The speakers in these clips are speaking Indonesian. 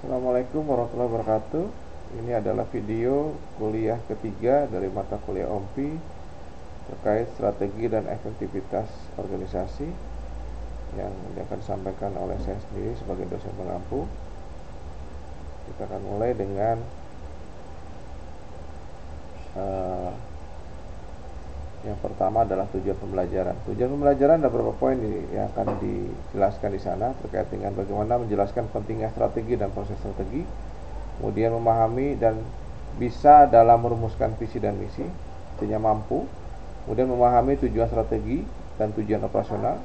Assalamualaikum warahmatullahi wabarakatuh. Ini adalah video kuliah ketiga dari mata kuliah OMPI terkait strategi dan efektivitas organisasi yang akan disampaikan oleh saya sendiri sebagai dosen pengampu. Kita akan mulai dengan yang pertama adalah tujuan pembelajaran. Tujuan pembelajaran ada beberapa poin yang akan dijelaskan di sana terkait dengan bagaimana menjelaskan pentingnya strategi dan proses strategi, kemudian memahami dan bisa dalam merumuskan visi dan misi, artinya mampu, kemudian memahami tujuan strategi dan tujuan operasional,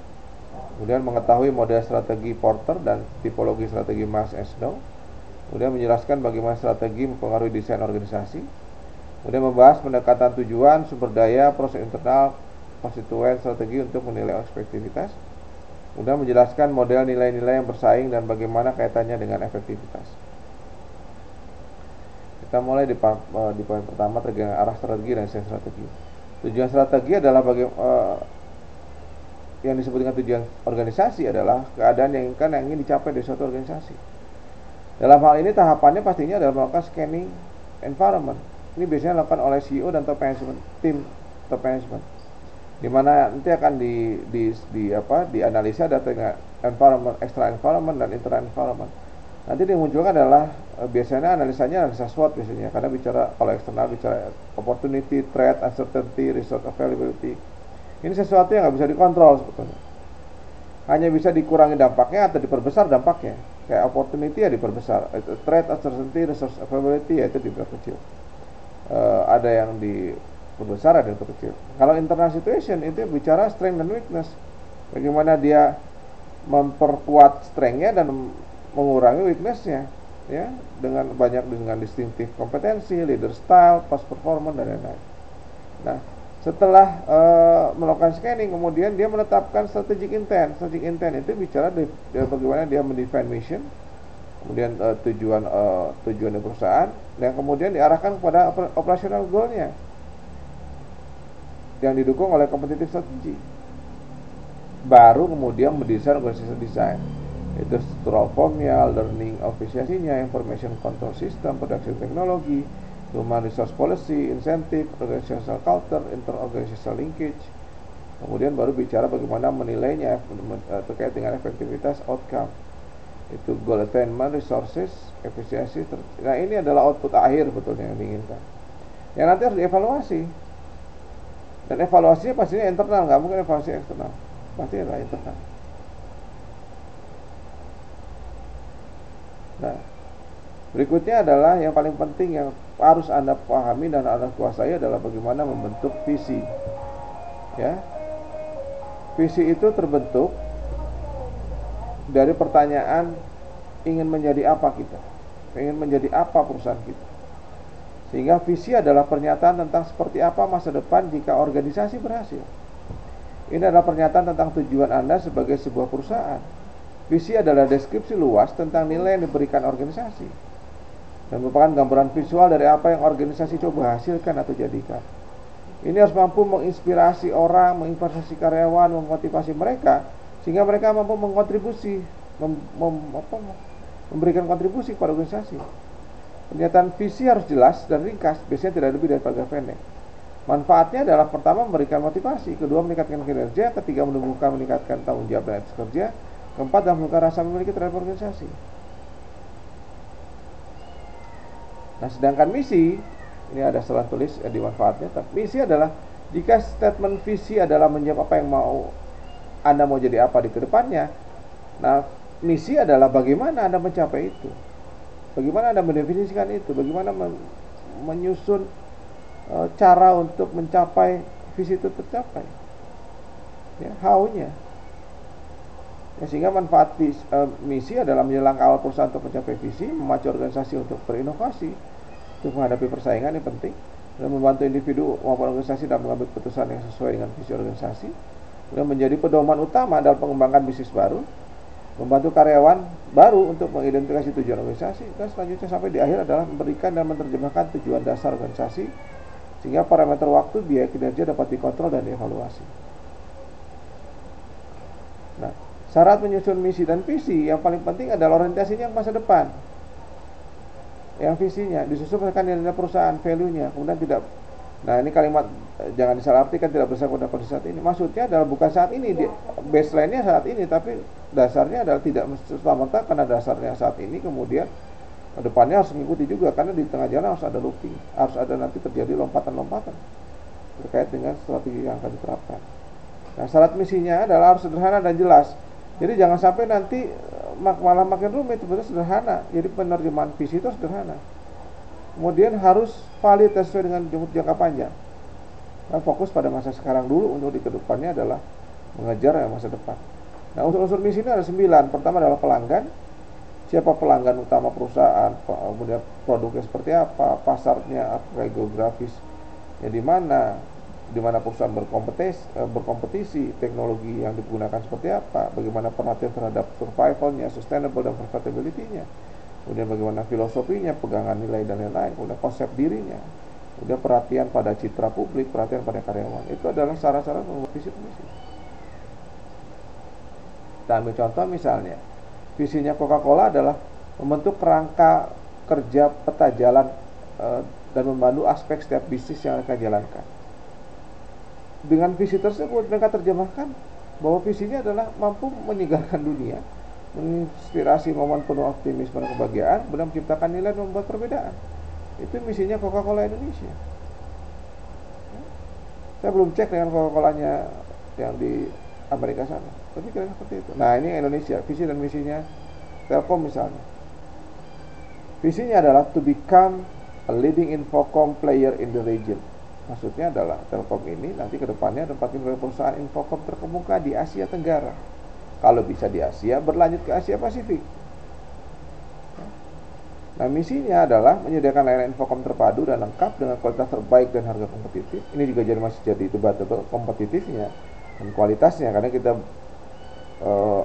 kemudian mengetahui model strategi Porter dan tipologi strategi Mars and Snow, kemudian menjelaskan bagaimana strategi mempengaruhi desain organisasi, kemudian membahas pendekatan tujuan, sumber daya, proses internal, konstituen, strategi untuk menilai efektivitas, kemudian menjelaskan model nilai-nilai yang bersaing dan bagaimana kaitannya dengan efektivitas. Kita mulai di poin pertama terkait dengan arah strategi dan desain strategi. Tujuan strategi adalah yang disebut dengan tujuan organisasi adalah keadaan yang ingin dicapai dari suatu organisasi. Dalam hal ini tahapannya pastinya adalah melakukan scanning environment. Ini biasanya dilakukan oleh CEO dan top management, tim top management, di mana nanti akan dianalisa data environment, extra environment dan internal environment. Nanti dimunculkan adalah biasanya analisa SWOT biasanya, karena kalau eksternal bicara opportunity, threat, uncertainty, resource availability. Ini sesuatu yang nggak bisa dikontrol sebetulnya. Hanya bisa dikurangi dampaknya atau diperbesar dampaknya. Kayak opportunity ya diperbesar, threat, uncertainty, resource availability ya itu diperkecil. Ada yang diperbesar, ada yang diperkecil. Kalau internal situation itu bicara strength dan weakness, bagaimana dia memperkuat strength-nya dan mengurangi weakness-nya, ya, dengan distinctive kompetensi, leader style, past performance dan lain-lain. Nah, setelah melakukan scanning, kemudian dia menetapkan strategic intent. Strategic intent itu bicara bagaimana dia mendefine mission, kemudian tujuan perusahaan, dan kemudian diarahkan kepada operational goal-nya yang didukung oleh competitive strategy. Baru kemudian mendesain organisasi design, itu structural formnya, learning efisiensinya, information control system, production technology, human resource policy, incentive, organizational culture, inter-organizational linkage. Kemudian baru bicara bagaimana menilainya terkait dengan efektivitas outcome, itu goal attainment, resources, efisiensi. Nah, ini adalah output akhir betulnya yang diinginkan, yang nanti harus dievaluasi, dan evaluasinya pastinya internal, nggak mungkin evaluasi eksternal, pasti adalah internal. Nah, berikutnya adalah yang paling penting yang harus Anda pahami dan Anda kuasai adalah bagaimana membentuk visi. Ya, visi itu terbentuk dari pertanyaan ingin menjadi apa kita, ingin menjadi apa perusahaan kita. Sehingga visi adalah pernyataan tentang seperti apa masa depan jika organisasi berhasil. Ini adalah pernyataan tentang tujuan Anda sebagai sebuah perusahaan. Visi adalah deskripsi luas tentang nilai yang diberikan organisasi dan merupakan gambaran visual dari apa yang organisasi coba hasilkan atau jadikan. Ini harus mampu menginspirasi orang, menginspirasi karyawan, memotivasi mereka sehingga mereka mampu mengontribusi, memberikan kontribusi kepada organisasi. Pernyataan visi harus jelas dan ringkas, biasanya tidak lebih dari paragraf pendek. Manfaatnya adalah pertama memberikan motivasi, kedua meningkatkan kinerja, ketiga meningkatkan tanggung jawab dan etika kerja, keempat dalam menunjukkan rasa memiliki terhadap organisasi. Nah, sedangkan misi, ini ada salah tulis di manfaatnya. Misi adalah jika statement visi adalah menjawab apa yang Anda mau jadi apa di kedepannya. Nah, misi adalah bagaimana Anda mencapai itu, bagaimana Anda mendefinisikan itu, bagaimana menyusun cara untuk mencapai visi itu tercapai, ya, how-nya. Ya, sehingga manfaat misi adalah menjelang awal perusahaan untuk mencapai visi, memacu organisasi untuk berinovasi, untuk menghadapi persaingan yang penting, dan membantu individu maupun organisasi dalam mengambil keputusan yang sesuai dengan visi organisasi, dan menjadi pedoman utama dalam pengembangan bisnis baru, membantu karyawan baru untuk mengidentifikasi tujuan organisasi, dan selanjutnya sampai di akhir adalah memberikan dan menerjemahkan tujuan dasar organisasi sehingga parameter waktu, biaya, kinerja dapat dikontrol dan dievaluasi. Nah, syarat menyusun misi dan visi yang paling penting adalah orientasinya yang masa depan. yang visinya, disusun berdasarkan nilai perusahaan, value-nya, kemudian tidak. Nah ini kalimat jangan disalahartikan tidak berdasarkan pada kondisi saat ini. Maksudnya adalah bukan saat ini, baseline-nya saat ini, tapi dasarnya adalah tidak serta-merta karena dasarnya saat ini, kemudian depannya harus mengikuti juga, karena di tengah jalan harus ada looping, harus ada nanti terjadi lompatan-lompatan terkait dengan strategi yang akan diterapkan. Nah syarat misinya adalah harus sederhana dan jelas. Jadi jangan sampai nanti malah makin rumit, sebenarnya sederhana. Jadi penerjemahan visi itu sederhana. Kemudian harus valid sesuai dengan jangka panjang. Nah, fokus pada masa sekarang dulu, untuk di kedepannya adalah mengejar masa depan. Nah unsur-unsur misi ini ada 9. Pertama adalah pelanggan. Siapa pelanggan utama perusahaan, kemudian produknya seperti apa, pasarnya apa, geografis di mana perusahaan berkompetisi, teknologi yang digunakan seperti apa, bagaimana perhatian terhadap survivalnya, sustainable dan profitability-nya, kemudian bagaimana filosofinya, pegangan nilai dan lain-lain, kemudian konsep dirinya, kemudian perhatian pada citra publik, perhatian pada karyawan. Itu adalah syarat-syarat membuat visi misi. Kita ambil contoh misalnya, visinya Coca-Cola adalah membentuk kerangka kerja peta jalan dan membantu aspek setiap bisnis yang mereka jalankan. Dengan visi tersebut mereka terjemahkan bahwa visinya adalah mampu menyegarkan dunia, menginspirasi momen penuh optimisme dan kebahagiaan, benar menciptakan nilai dan membuat perbedaan. Itu misinya Coca-Cola Indonesia. Saya belum cek dengan Coca-Colanya yang di Amerika sana, tapi kira seperti itu. Nah ini Indonesia, visi dan misinya Telkom misalnya. Visinya adalah to become a leading infocom player in the region. Maksudnya adalah Telkom ini nanti ke depannya dapat menjadi perusahaan infocom terkemuka di Asia Tenggara. Kalau bisa di Asia, berlanjut ke Asia Pasifik. Nah misinya adalah menyediakan layanan infocom terpadu dan lengkap dengan kualitas terbaik dan harga kompetitif. Ini juga masih jadi debatable kompetitifnya dan kualitasnya, karena kita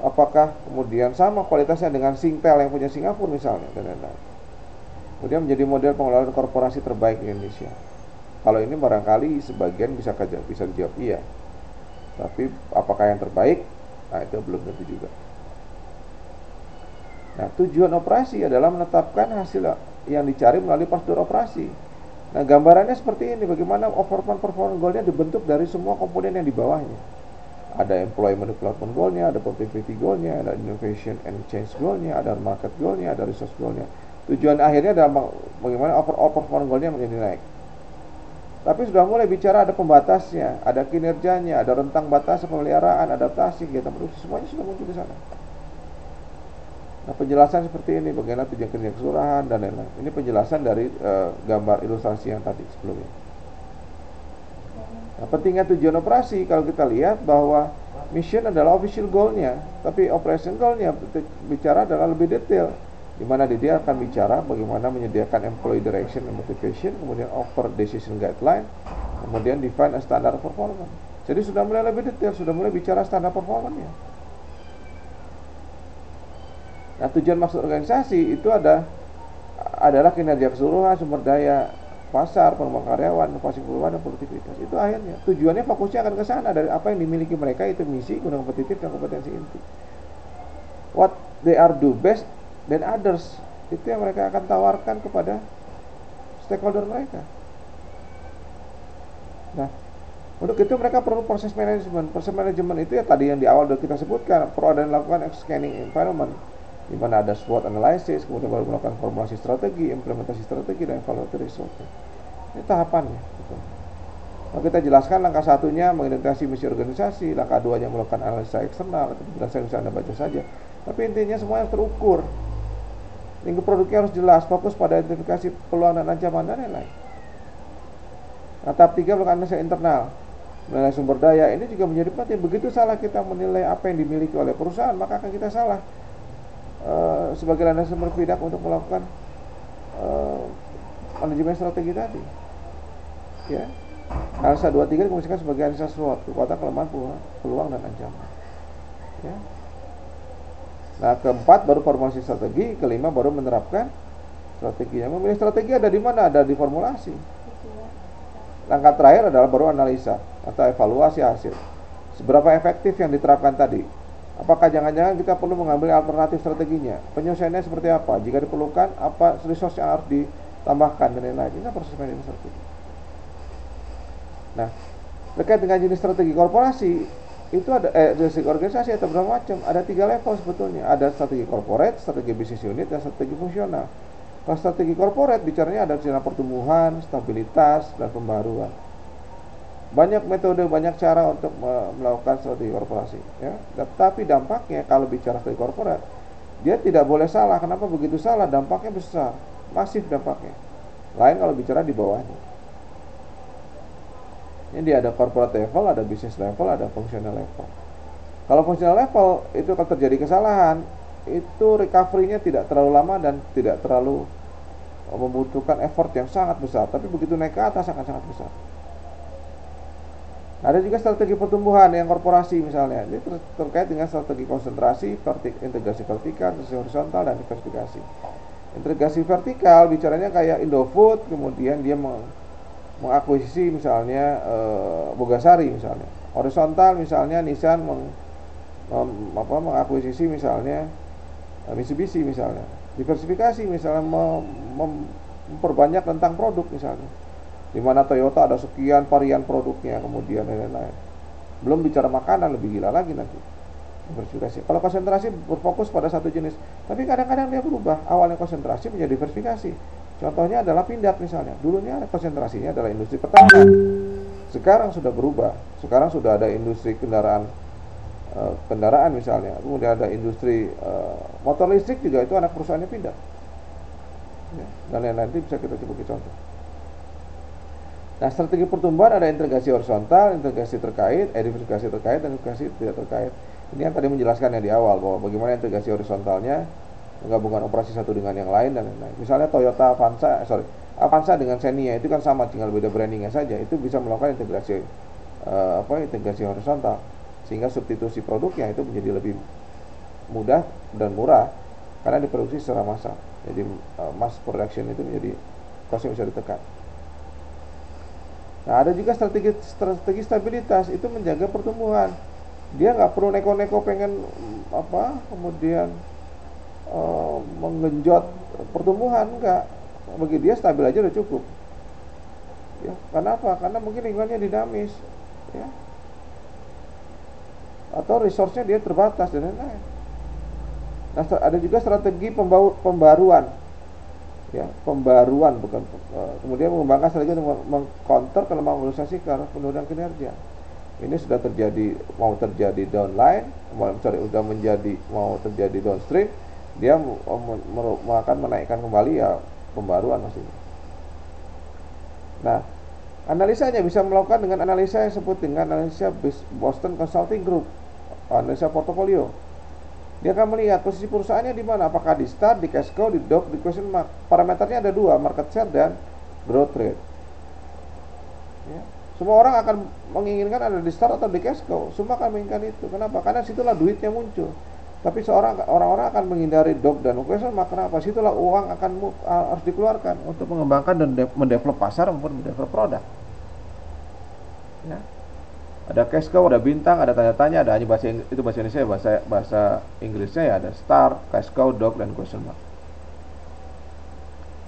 apakah kemudian sama kualitasnya dengan Singtel yang punya Singapura misalnya dan lain-lain. Kemudian menjadi model pengelolaan korporasi terbaik di Indonesia. Kalau ini barangkali sebagian bisa dijawab iya. Tapi apakah yang terbaik? Nah itu belum tentu juga. Nah tujuan operasi adalah menetapkan hasil yang dicari melalui prosedur operasi. Nah gambarannya seperti ini, bagaimana performance goalnya dibentuk dari semua komponen yang di bawahnya. Ada employment development goalnya, ada productivity goalnya, ada innovation and change goalnya, ada market goalnya, ada resource goalnya. Tujuan akhirnya adalah bagaimana overall performance goalnya menjadi naik. Tapi sudah mulai bicara ada pembatasnya, ada kinerjanya, ada rentang batas pemeliharaan, adaptasi, kegiatan produksi, semuanya sudah muncul di sana. Nah penjelasan seperti ini, bagaimana tujuan kerja keseluruhan dan lain-lain. Ini penjelasan dari gambar ilustrasi yang tadi sebelumnya. Nah pentingnya tujuan operasi, kalau kita lihat bahwa mission adalah official goalnya, tapi operation goalnya bicara adalah lebih detail, di mana dia akan bicara bagaimana menyediakan employee direction and motivation, kemudian offer decision guideline, kemudian define a standard performance. Jadi sudah mulai lebih detail, sudah mulai bicara standar performance-nya. Nah tujuan maksud organisasi itu adalah kinerja keseluruhan, sumber daya pasar, pengembangan karyawan, inovasi perubahan dan produktivitas. Itu akhirnya tujuannya fokusnya akan ke sana, dari apa yang dimiliki mereka itu misi, guna kompetitif dan kompetensi inti. What they are do best dan others, itu yang mereka akan tawarkan kepada stakeholder mereka. Nah, untuk itu mereka perlu proses manajemen. Proses manajemen itu ya tadi yang di awal sudah kita sebutkan, perlu ada lakukan scanning environment, di mana ada SWOT analysis, kemudian baru melakukan formulasi strategi, implementasi strategi, dan evaluasi result. Ini tahapannya. Gitu. Nah, kita jelaskan langkah satunya mengidentifikasi misi organisasi, langkah duanya melakukan analisa eksternal, penjelasan bisa Anda baca saja. Tapi intinya semuanya terukur. Lingkup produknya harus jelas, fokus pada identifikasi peluang dan ancaman dan lain-lain. Nah, tahap 3 melakukan analisa internal, menilai sumber daya. Ini juga menjadi penting. Begitu salah kita menilai apa yang dimiliki oleh perusahaan, maka akan kita salah sebagai landasan berpihak untuk melakukan manajemen strategi tadi. Ya, analisa 2-3 dikomunikasikan sebagai analisa SWOT, kekuatan, kelemahan, peluang dan ancaman. Ya. Nah, keempat baru formulasi strategi, kelima baru menerapkan strateginya. Memilih strategi ada di mana? Ada di formulasi. Langkah terakhir adalah baru analisa atau evaluasi hasil. Seberapa efektif yang diterapkan tadi? Apakah jangan-jangan kita perlu mengambil alternatif strateginya? Penyelesaiannya seperti apa? Jika diperlukan, apa resource yang harus ditambahkan dan lain-lain. Ini proses manajemen strategi. Nah, terkait dengan jenis strategi korporasi, itu ada strategi organisasi atau berbagai macam. Ada 3 level sebetulnya. Ada strategi corporate, strategi bisnis unit, dan strategi fungsional. Kalau strategi corporate bicaranya ada rencana pertumbuhan, stabilitas, dan pembaruan. Banyak metode, banyak cara untuk melakukan strategi korporasi, ya. Tetapi dampaknya kalau bicara strategi korporat, dia tidak boleh salah. Kenapa begitu salah? Dampaknya besar, masif dampaknya. Lain kalau bicara di bawahnya. Ini ada corporate level, ada business level, ada functional level. Kalau functional level itu kalau terjadi kesalahan, itu recovery-nya tidak terlalu lama dan tidak terlalu membutuhkan effort yang sangat besar. Tapi begitu naik ke atas akan sangat besar. Ada juga strategi pertumbuhan yang korporasi misalnya. Ini terkait dengan strategi konsentrasi, integrasi vertikal, integrasi horizontal, dan diversifikasi. Integrasi vertikal bicaranya kayak Indofood, kemudian dia mengakuisisi misalnya Bogasari misalnya. Horizontal misalnya Nissan mengakuisisi misalnya Mitsubishi misalnya. Diversifikasi misalnya memperbanyak tentang produk misalnya. Di mana Toyota ada sekian varian produknya, kemudian dan lain-lain. Belum bicara makanan, lebih gila lagi nanti. Diversifikasi. Kalau konsentrasi berfokus pada satu jenis, tapi kadang-kadang dia berubah. Awalnya konsentrasi menjadi diversifikasi. Contohnya adalah Pindad misalnya. Dulunya konsentrasinya adalah industri pertahanan. Sekarang sudah berubah. Sekarang sudah ada industri kendaraan misalnya. Kemudian ada industri motor listrik juga, itu anak perusahaannya Pindad. Ya, dan lain-lain itu bisa kita coba contoh. Nah, strategi pertumbuhan ada integrasi horizontal, integrasi terkait, diversifikasi terkait, dan integrasi tidak terkait. Ini yang tadi menjelaskan yang di awal, bahwa bagaimana integrasi horizontalnya, menggabungkan operasi satu dengan yang lain, dan lain-lain. Misalnya Toyota Avanza dengan Xenia itu kan sama, tinggal beda brandingnya saja. Itu bisa melakukan integrasi integrasi horizontal, sehingga substitusi produknya itu menjadi lebih mudah dan murah karena diproduksi secara massal. Jadi mass production itu menjadi kosnya bisa ditekan. Nah, ada juga strategi stabilitas, itu menjaga pertumbuhan. Dia nggak perlu neko-neko pengen kemudian menggenjot pertumbuhan, enggak. Bagi dia stabil aja udah cukup. Ya, karena apa? Karena mungkin lingkungannya dinamis, ya. Atau resource-nya dia terbatas dan lain-lain. Nah, ada juga strategi pembaruan. Ya, pembaruan bukan kemudian mengembangkan strategi untuk mengcounter kelemahan organisasi karena penurunan kinerja. Ini sudah terjadi, mau terjadi downline, mau terjadi downstream, dia akan menaikkan kembali, ya pembaruan maksudnya. Nah, analisanya bisa melakukan dengan analisa yang disebut dengan analisa Boston Consulting Group, analisa portofolio. Dia akan melihat posisi perusahaannya di mana, apakah di start, di cash cow, di dog, di question mark. Parameternya ada 2, market share dan growth rate. Ya. Semua orang akan menginginkan ada di start atau di cash cow. Semua akan menginginkan itu. Kenapa? Karena situlah duitnya muncul. Tapi orang-orang akan menghindari dog dan question mark. Kenapa? Situlah uang harus dikeluarkan untuk mengembangkan dan mendevelop pasar maupun mendevelop produk. Ya. Ada cash cow, ada bintang, ada tanya-tanya, ada hanya bahasa Indonesia, bahasa Inggrisnya ya ada start, cash cow, dog, dan question mark.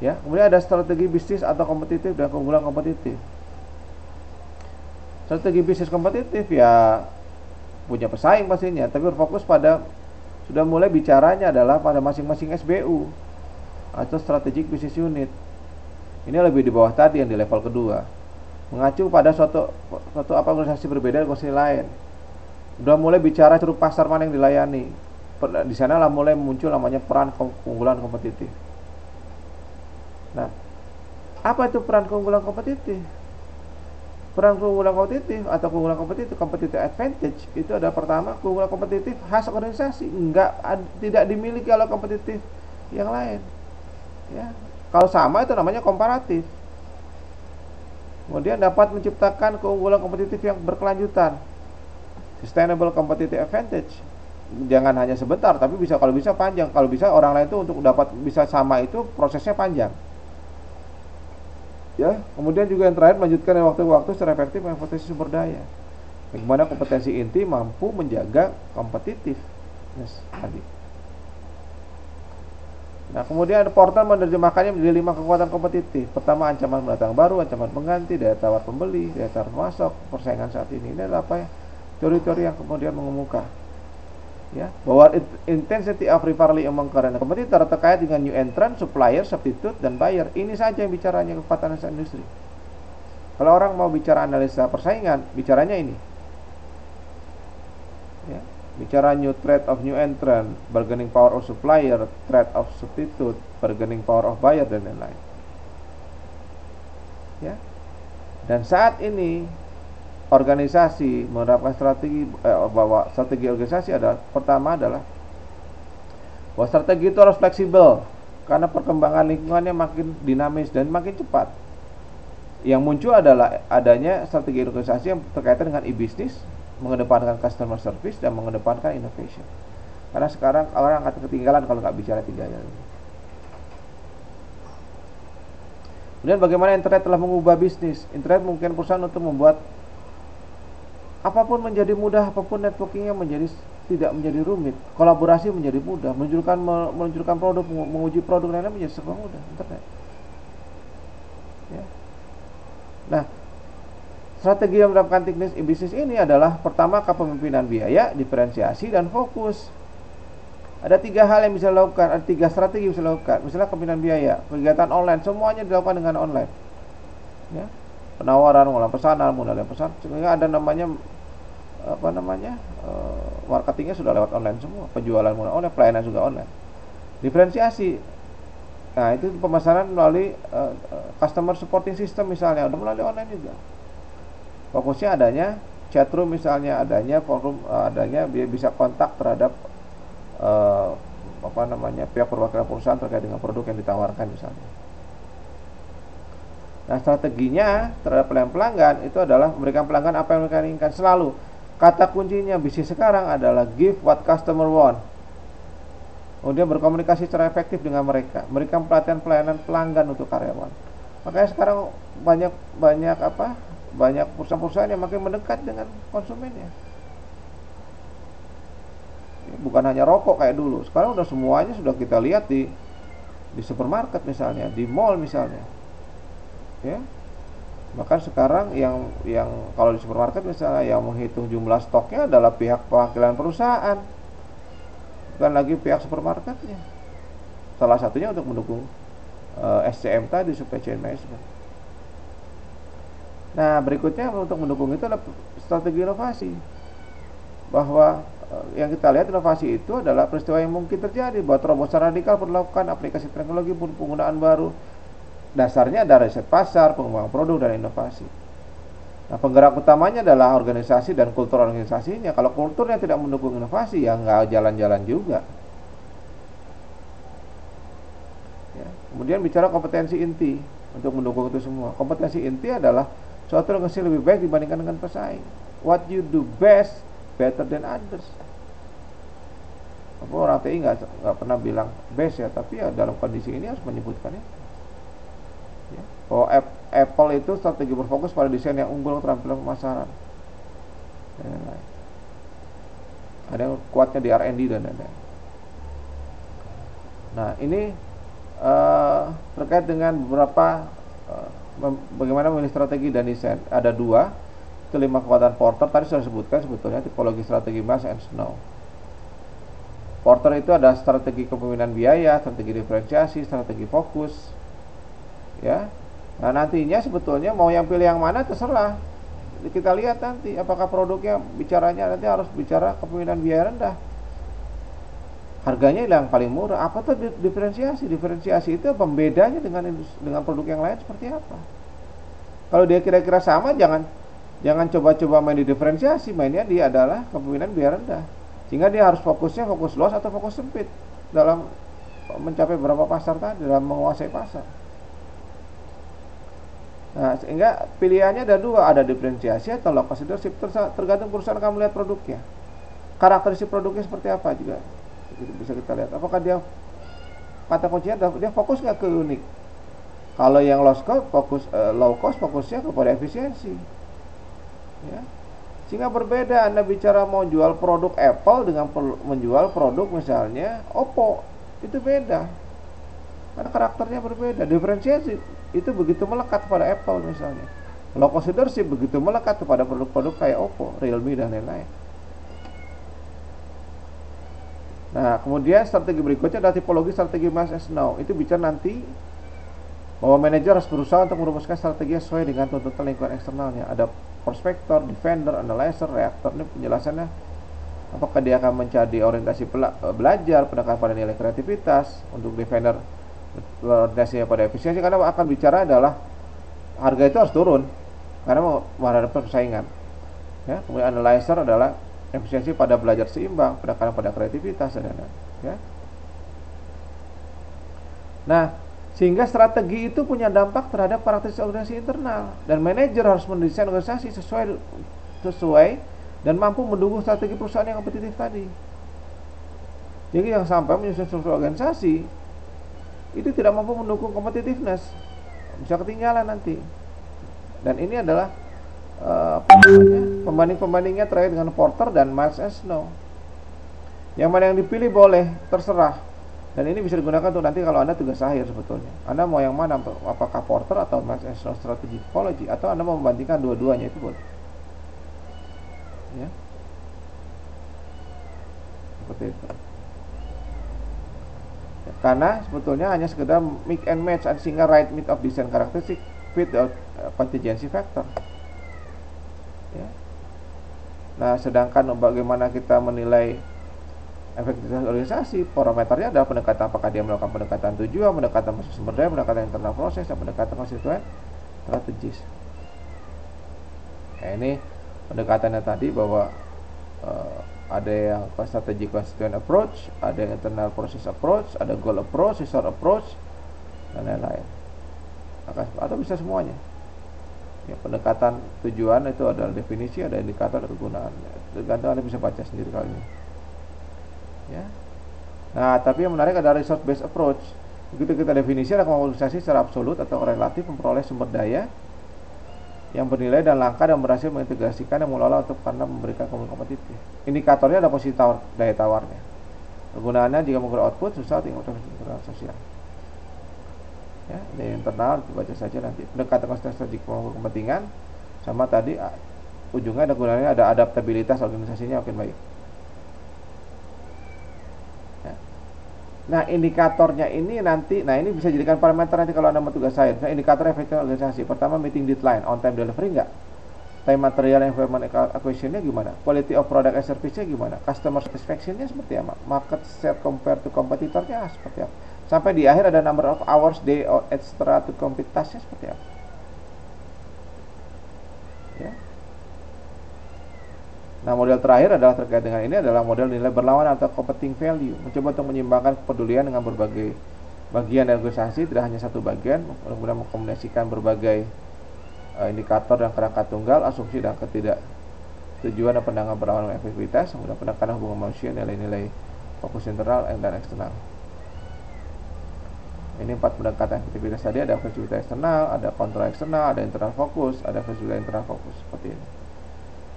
Ya, kemudian ada strategi bisnis atau kompetitif dan keunggulan kompetitif. Strategi bisnis kompetitif ya punya pesaing pastinya, tapi berfokus pada sudah mulai bicaranya adalah pada masing-masing SBU atau strategic business unit. Ini lebih di bawah tadi yang di level kedua. Mengacu pada suatu organisasi berbeda dari organisasi lain. Udah mulai bicara ceruk pasar mana yang dilayani. Di sana lah mulai muncul namanya peran keunggulan kompetitif. Nah, apa itu peran keunggulan kompetitif? Peran keunggulan kompetitif atau keunggulan kompetitif, competitive advantage, itu ada pertama keunggulan kompetitif khas organisasi, tidak dimiliki oleh kompetitif yang lain. Ya, kalau sama itu namanya komparatif. Kemudian dapat menciptakan keunggulan kompetitif yang berkelanjutan, sustainable competitive advantage. Jangan hanya sebentar, tapi kalau bisa panjang. Kalau bisa orang lain itu untuk dapat bisa sama itu prosesnya panjang. Ya, kemudian juga yang terakhir melanjutkan waktu-waktu secara efektif dengan potensi sumber daya. Bagaimana kompetensi inti mampu menjaga kompetitif Yes, tadi. Nah, kemudian Porter menerjemahkannya menjadi 5 kekuatan kompetitif. Pertama, ancaman pendatang baru, ancaman pengganti, daya tawar pembeli, daya tawar masuk, persaingan saat ini. Ini adalah apa ya? Teori-teori yang kemudian mengemuka. Ya, bahwa intensity of rivalry among current competitor terkait dengan new entrant, supplier, substitute, dan buyer. Ini saja yang bicaranya kekuatan industri. Kalau orang mau bicara analisa persaingan, bicaranya ini. Ya. Bicara new threat of new entrant, bargaining power of supplier, threat of substitute, bargaining power of buyer, dan lain-lain. Ya. Dan saat ini organisasi menerapkan strategi bahwa strategi organisasi adalah pertama adalah bahwa strategi itu harus fleksibel karena perkembangan lingkungannya makin dinamis dan makin cepat. Yang muncul adalah adanya strategi organisasi yang berkaitan dengan e-business, mengedepankan customer service dan mengedepankan innovation. Karena sekarang orang akan ketinggalan kalau nggak bicara tiga hal ini. Kemudian bagaimana internet telah mengubah bisnis. Internet mungkin perusahaan untuk membuat apapun menjadi mudah, apapun networkingnya tidak menjadi rumit, kolaborasi menjadi mudah, meluncurkan produk, menguji produk dan lain-lain menjadi serba mudah. Internet. Ya. Nah, strategi yang menerapkan teknis bisnis ini adalah pertama kepemimpinan biaya, diferensiasi, dan fokus. Ada 3 hal yang bisa dilakukan, ada 3 strategi yang bisa dilakukan. Misalnya kepemimpinan biaya, kegiatan online, semuanya dilakukan dengan online. Ya, penawaran, mengolah pesanan, mengendalikan pesan, sehingga ada namanya marketingnya sudah lewat online semua, penjualan mulai online, pelayanan juga online. Diferensiasi, nah itu pemasaran melalui customer supporting system misalnya, udah melalui online juga. Fokusnya adanya chatroom misalnya, adanya forum, adanya bisa kontak terhadap pihak perwakilan perusahaan terkait dengan produk yang ditawarkan misalnya. Nah, strateginya terhadap pelanggan itu adalah memberikan pelanggan apa yang mereka inginkan selalu. Kata kuncinya bisnis sekarang adalah give what customer want. Kemudian berkomunikasi secara efektif dengan mereka, memberikan pelatihan pelayanan pelanggan untuk karyawan. Makanya sekarang banyak perusahaan-perusahaan yang makin mendekat dengan konsumennya. Bukan hanya rokok kayak dulu. Sekarang udah semuanya sudah kita lihat di supermarket misalnya, di mall misalnya. Ya. Bahkan sekarang yang kalau di supermarket misalnya yang menghitung jumlah stoknya adalah pihak perwakilan perusahaan, bukan lagi pihak supermarketnya. Salah satunya untuk mendukung SCM tadi, supply chain management. Nah, berikutnya untuk mendukung itu adalah strategi inovasi. Bahwa yang kita lihat inovasi itu adalah peristiwa yang mungkin terjadi, bahwa terobosan radikal perlu dilakukan, aplikasi teknologi pun penggunaan baru. Dasarnya ada riset pasar, pengembangan produk, dan inovasi. Nah, penggerak utamanya adalah organisasi dan kultur organisasinya. Kalau kulturnya tidak mendukung inovasi, ya nggak jalan-jalan juga. Ya. Kemudian bicara kompetensi inti untuk mendukung itu semua. Kompetensi inti adalah suatu organisasi lebih baik dibandingkan dengan pesaing. What you do best, better than others. Orang TI nggak pernah bilang best ya, tapi ya dalam kondisi ini harus menyebutkannya. Ya. Bahwa Apple itu strategi berfokus pada desain yang unggul, keterampilan pemasaran. Ada yang kuatnya di R&D dan lain-lain. Nah, ini terkait dengan beberapa bagaimana memilih strategi dan desain. Ada 2, itu 5 kekuatan Porter. Tadi sudah disebutkan sebetulnya tipologi strategi Marsh and Snow. Porter itu ada strategi kepemimpinan biaya, strategi diferensiasi, strategi fokus. Ya. Nah, nantinya sebetulnya mau yang pilih yang mana terserah. Kita lihat nanti apakah produknya bicaranya nanti harus bicara kepemimpinan biaya rendah. Harganya yang paling murah. Apa tuh diferensiasi? Diferensiasi itu pembedanya dengan produk yang lain seperti apa? Kalau dia kira-kira sama, jangan coba-coba main di diferensiasi. Mainnya dia adalah kepemimpinan biaya rendah. Sehingga dia harus fokusnya fokus luas atau fokus sempit dalam mencapai beberapa pasar tadi, dalam menguasai pasar. Nah, sehingga pilihannya ada 2, ada diferensiasi atau low cost leadership, tergantung perusahaan kamu lihat produknya. Karakteristik produknya seperti apa juga bisa kita lihat. Apakah dia kata kuncinya dia fokus nggak ke unik. Kalau yang low cost fokusnya kepada efisiensi. Ya. Sehingga berbeda Anda bicara mau jual produk Apple dengan menjual produk misalnya Oppo. Itu beda. Karena karakternya berbeda. Diferensiasi itu begitu melekat pada Apple misalnya. Local leadership begitu melekat kepada produk-produk kayak Oppo, Realme dan lain-lain. Nah, kemudian strategi berikutnya adalah tipologi strategi must and know. Itu bicara nanti bahwa manajer harus berusaha untuk merumuskan strategi sesuai dengan tuntutan lingkungan eksternalnya. Ada prospektor, defender, analyzer, reaktor. Ini penjelasannya. Apakah dia akan mencari orientasi belajar, pendekatan pada nilai kreativitas, untuk defender orientasinya pada efisiensi, karena akan bicara adalah harga itu harus turun karena menghadapi persaingan. Ya, kemudian analyzer adalah efisiensi pada belajar seimbang, pendekatan pada kreativitas dan lain-lain. Ya. Nah, sehingga strategi itu punya dampak terhadap karakteristik organisasi internal, dan manajer harus mendesain organisasi sesuai dan mampu mendukung strategi perusahaan yang kompetitif tadi. Jadi yang sampai menyusun struktur organisasi itu tidak mampu mendukung competitiveness, bisa ketinggalan nanti. Dan ini adalah pembanding-pembandingnya terkait dengan Porter dan Miles and Snow. Yang mana yang dipilih boleh, terserah. Dan ini bisa digunakan untuk nanti kalau Anda tugas akhir sebetulnya. Anda mau yang mana, apakah Porter atau Miles and Snow Strategic Typology, atau Anda mau membandingkan dua-duanya, itu boleh. Ya. Seperti itu. Ya, karena sebetulnya hanya sekedar mix and match, sehingga right mix of design characteristic fit the contingency factor. Ya. Nah, sedangkan bagaimana kita menilai efektivitas organisasi, parameternya adalah pendekatan, apakah dia melakukan pendekatan tujuan, pendekatan sumber daya, pendekatan internal proses, dan pendekatan konstituen strategis. Nah, ini pendekatannya tadi bahwa ada yang strategi constituent approach, ada yang internal process approach, ada goal approach, result approach, dan lain-lain. Atau bisa semuanya. Ya, pendekatan tujuan itu adalah definisi, ada indikator, ada kegunaannya. Tergantung Anda bisa baca sendiri kali ini. Ya. Nah, tapi yang menarik adalah resource based approach. Begitu kita definisi, ada organisasi secara absolut atau relatif memperoleh sumber daya yang bernilai dan langka dan berhasil mengintegrasikan dan mengelola untuk karena memberikan kompetitif. Indikatornya ada posisi daya tawarnya. Kegunaannya jika mengukur output susah tinggal internal sosial. Ya, ini internal dibaca saja nanti. Pendekatan strategi kepentingan sama tadi ujungnya ada gunanya, ada adaptabilitas organisasinya makin baik. Ya. Nah, indikatornya ini nanti, nah ini bisa jadikan parameter nanti kalau Anda mau tugas saya. Nah, indikator efektif organisasi. Pertama, meeting deadline, on time delivery enggak? Time material environment equation-nya gimana? Quality of product and service-nya gimana? Customer satisfaction-nya seperti apa? Market share compared to kompetitornya seperti apa? Sampai di akhir ada number of hours, day, or extra to compete task-nya seperti apa? Ya. Nah, model terakhir adalah terkait dengan ini adalah model nilai berlawanan atau competing value. Mencoba untuk menyeimbangkan kepedulian dengan berbagai bagian dari organisasi, tidak hanya satu bagian, kemudian mengkombinasikan berbagai indikator dan kerangka tunggal, asumsi dan ketidaktujuan dan pandangan berlawanan efektivitas, kemudian penekanan hubungan manusia, nilai-nilai fokus internal dan eksternal. Ini 4 pendekatan efektivitas tadi, ada efektivitas eksternal, ada kontrol eksternal, ada internal fokus, ada efektivitas internal fokus, seperti ini.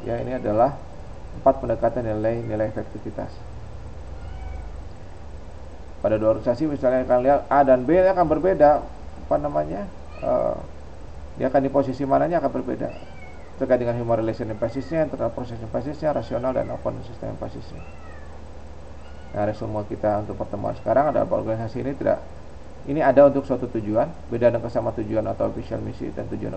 Ya, ini adalah 4 pendekatan nilai efektivitas. Pada dua organisasi misalnya akan lihat A dan B akan berbeda, dia akan di posisi mananya akan berbeda terkait dengan human relation emphasis-nya, internal process emphasis-nya, rasional dan open system emphasis-nya. Nah, resume kita untuk pertemuan sekarang adalah organisasi ini ada untuk suatu tujuan, beda dengan sama tujuan atau official misi dan tujuan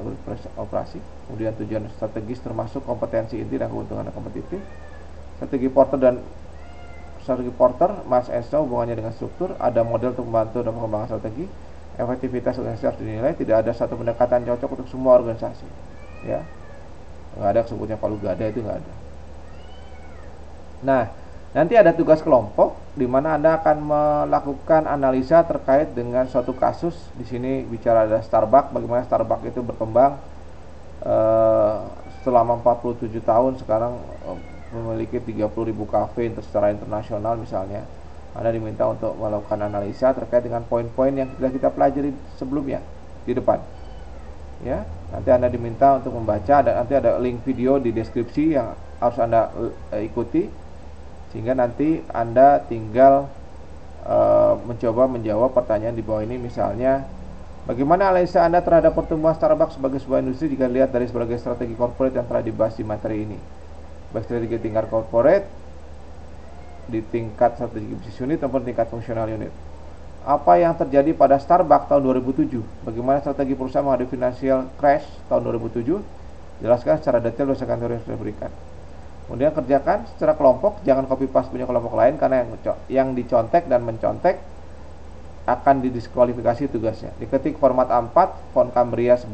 operasi. Kemudian tujuan strategis termasuk kompetensi inti dan keuntungan kompetitif. Strategi Porter, Miles and Snow hubungannya dengan struktur, ada model untuk membantu dalam pengembangan strategi. Efektivitas organisasi harus dinilai, tidak ada satu pendekatan cocok untuk semua organisasi. Ya, nggak ada sebutnya palu gada, itu nggak ada. Nah, nanti ada tugas kelompok di mana Anda akan melakukan analisa terkait dengan suatu kasus. Di sini bicara ada Starbucks, bagaimana Starbucks itu berkembang selama 47 tahun, sekarang memiliki 30.000 kafe secara internasional misalnya. Anda diminta untuk melakukan analisa terkait dengan poin-poin yang sudah kita pelajari sebelumnya di depan. Ya. Nanti Anda diminta untuk membaca, dan nanti ada link video di deskripsi yang harus Anda ikuti, sehingga nanti Anda tinggal mencoba menjawab pertanyaan di bawah ini. Misalnya, bagaimana analisa Anda terhadap pertumbuhan Starbucks sebagai sebuah industri jika dilihat dari sebagai strategi corporate yang telah dibahas di materi ini, baik strategi tingkat corporate, di tingkat strategi bisnis unit maupun tingkat fungsional unit. Apa yang terjadi pada Starbucks tahun 2007? Bagaimana strategi perusahaan menghadapi financial crash tahun 2007? Jelaskan secara detail berdasarkan teori yang sudah diberikan. Kemudian kerjakan secara kelompok, jangan copy paste punya kelompok lain, karena yang dicontek dan mencontek akan didiskualifikasi tugasnya. Diketik format A4, font Cambria 11,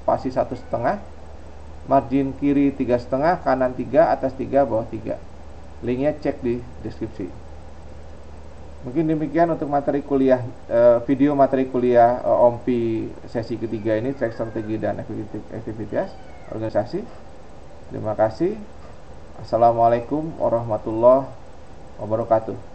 spasi 1,5, margin kiri 3,5, kanan 3, atas 3, bawah 3. Linknya cek di deskripsi. Mungkin demikian untuk materi kuliah, video materi kuliah OMPI sesi ketiga ini, track strategi dan efektivitas organisasi. Terima kasih. Assalamualaikum warahmatullahi wabarakatuh.